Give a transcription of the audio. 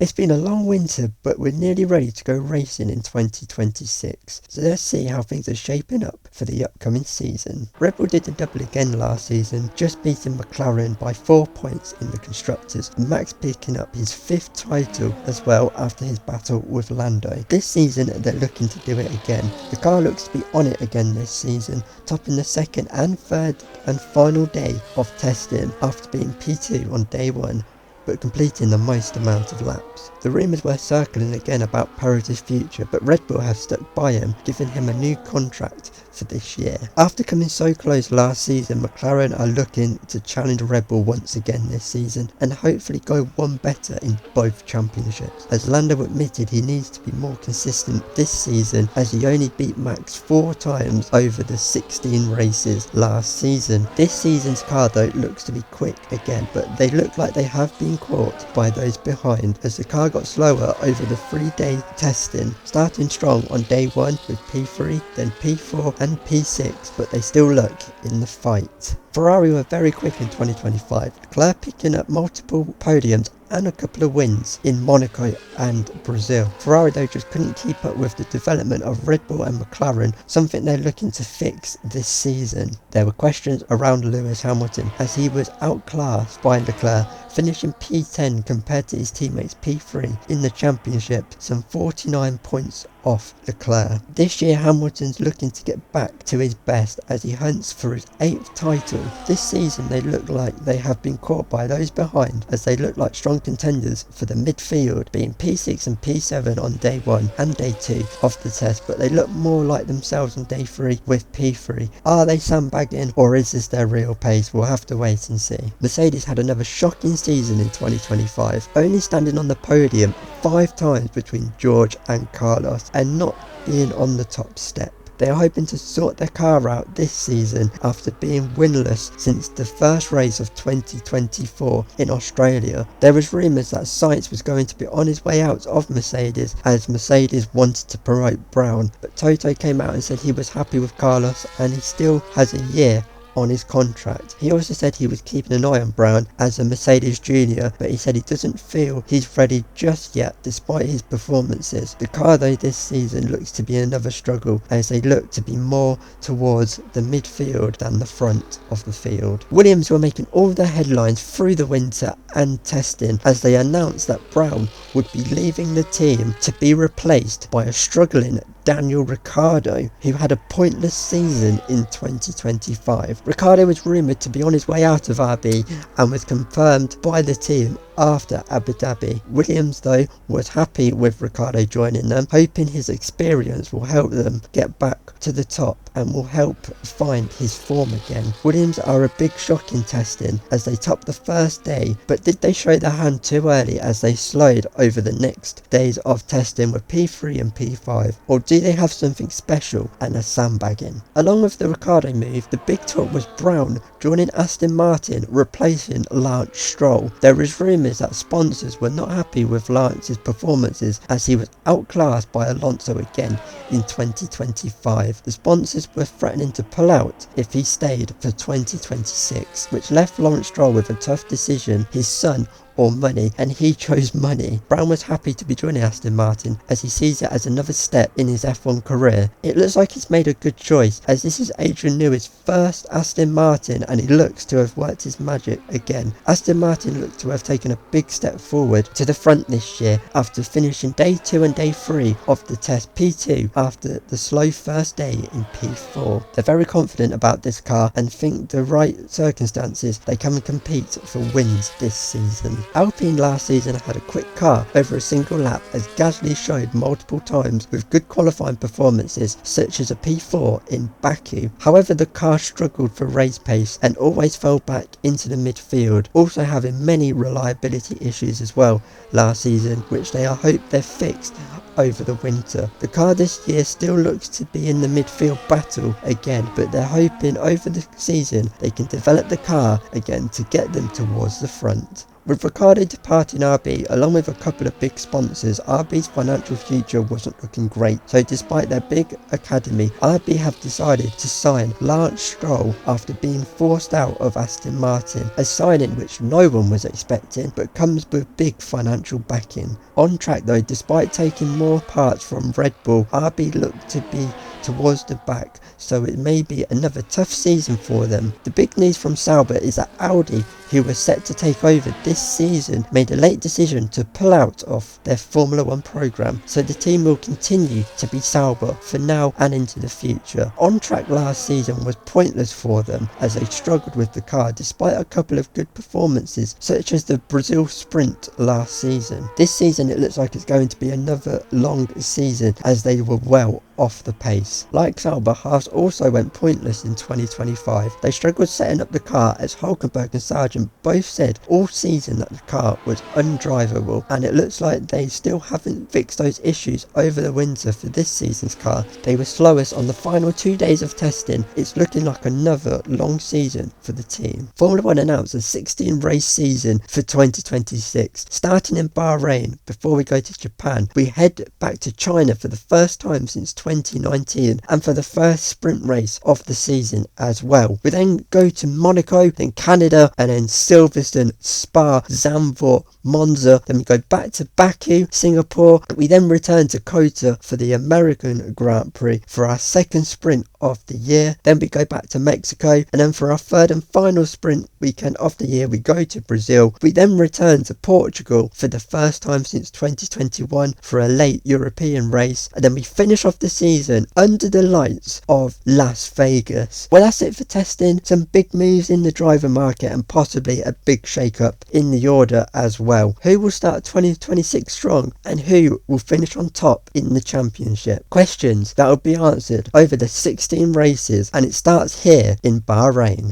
It's been a long winter, but we're nearly ready to go racing in 2026, so let's see how things are shaping up for the upcoming season. Red Bull did the double again last season, just beating McLaren by 4 points in the Constructors, and Max picking up his 5th title as well after his battle with Lando. This season they're looking to do it again. The car looks to be on it again this season, topping the 2nd and 3rd and final day of testing after being P2 on day 1, but completing the most amount of laps. The rumours were circling again about Perez's future, but Red Bull have stuck by him, giving him a new contract for this year. After coming so close last season, McLaren are looking to challenge Red Bull once again this season and hopefully go one better in both championships, as Lando admitted he needs to be more consistent this season, as he only beat Max 4 times over the 16 races last season. This season's car though looks to be quick again, but they look like they have been caught by those behind, as the car got slower over the 3-day testing, starting strong on day 1 with P3, then P4 and P6, but they still look in the fight. Ferrari were very quick in 2025, Leclerc picking up multiple podiums and a couple of wins in Monaco and Brazil. Ferrari though just couldn't keep up with the development of Red Bull and McLaren, something they're looking to fix this season. There were questions around Lewis Hamilton, as he was outclassed by Leclerc, finishing P10 compared to his teammates P3 in the championship, some 49 points off Leclerc. This year Hamilton's looking to get back to his best as he hunts for his 8th title. This season they look like they have been caught by those behind, as they look like strong contenders for the midfield, being P6 and P7 on day 1 and day 2 of the test, but they look more like themselves on day 3 with P3. Are they sandbagging, or is this their real pace? We'll have to wait and see. Mercedes had another shocking season in 2025, only standing on the podium 5 times between George and Carlos and not being on the top step. They are hoping to sort their car out this season after being winless since the first race of 2024 in Australia. There was rumours that Sainz was going to be on his way out of Mercedes, as Mercedes wanted to promote Brown, but Toto came out and said he was happy with Carlos and he still has a year on his contract. He also said he was keeping an eye on Brown as a Mercedes junior, but he said he doesn't feel he's ready just yet despite his performances. The car though this season looks to be another struggle, as they look to be more towards the midfield than the front of the field. Williams were making all the headlines through the winter and testing, as they announced that Brown would be leaving the team to be replaced by a struggling Daniel Ricciardo, who had a pointless season in 2025. Ricciardo was rumoured to be on his way out of RB and was confirmed by the team after Abu Dhabi. Williams though was happy with Ricciardo joining them, hoping his experience will help them get back to the top and will help find his form again. Williams are a big shock in testing, as they topped the first day, but did they show their hand too early as they slowed over the next days of testing with P3 and P5, or do they have something special and are sandbagging? Along with the Ricciardo move, the big talk was Brown joining Aston Martin, replacing Lance Stroll. There was rumours that sponsors were not happy with Lance's performances, as he was outclassed by Alonso again in 2025. The sponsors were threatening to pull out if he stayed for 2026, which left Lance Stroll with a tough decision: his son or money, and he chose money. Brown was happy to be joining Aston Martin, as he sees it as another step in his F1 career. It looks like he's made a good choice, as this is Adrian Newey's first Aston Martin and he looks to have worked his magic again. Aston Martin look to have taken a big step forward to the front this year after finishing day 2 and day 3 of the test P2 after the slow first day in P4. They're very confident about this car and think the right circumstances they can compete for wins this season. Alpine last season had a quick car over a single lap, as Gasly showed multiple times with good qualifying performances such as a P4 in Baku. However, the car struggled for race pace and always fell back into the midfield, also having many reliability issues as well last season, which they hope they've fixed over the winter. The car this year still looks to be in the midfield battle again, but they're hoping over the season they can develop the car again to get them towards the front. With Ricciardo departing RB along with a couple of big sponsors, RB's financial future wasn't looking great, so despite their big academy, RB have decided to sign Lance Stroll after being forced out of Aston Martin, a signing which no one was expecting but comes with big financial backing. On track though, despite taking more parts from Red Bull, RB looked to be towards the back, so it may be another tough season for them. The big news from Sauber is that Audi, who were set to take over this season, made a late decision to pull out of their Formula 1 program, so the team will continue to be Sauber for now and into the future. On track last season was pointless for them as they struggled with the car despite a couple of good performances such as the Brazil Sprint last season. This season it looks like it's going to be another long season as they were well off the pace. Like Sauber, Haas also went pointless in 2025. They struggled setting up the car as Hülkenberg and Sargent both said all season that the car was undrivable, and it looks like they still haven't fixed those issues over the winter for this season's car. They were slowest on the final 2 days of testing. It's looking like another long season for the team. Formula 1 announced a 16 race season for 2026, starting in Bahrain. Before we go to Japan, we head back to China for the first time since 2019 and for the first sprint race of the season as well. We then go to Monaco, then Canada, and then Silverstone, Spa, Zandvoort, Monza. Then we go back to Baku, Singapore. We then return to COTA for the American Grand Prix for our second sprint of the year. Then we go back to Mexico, and then for our third and final sprint weekend of the year we go to Brazil. We then return to Portugal for the first time since 2021 for a late European race, and then we finish off the season under the lights of Las Vegas. Well, that's it for testing. Some big moves in the driver market and possibly a big shake-up in the order as well. Who will start 2026 strong and who will finish on top in the championship? Questions that will be answered over the 16 races, and it starts here in Bahrain.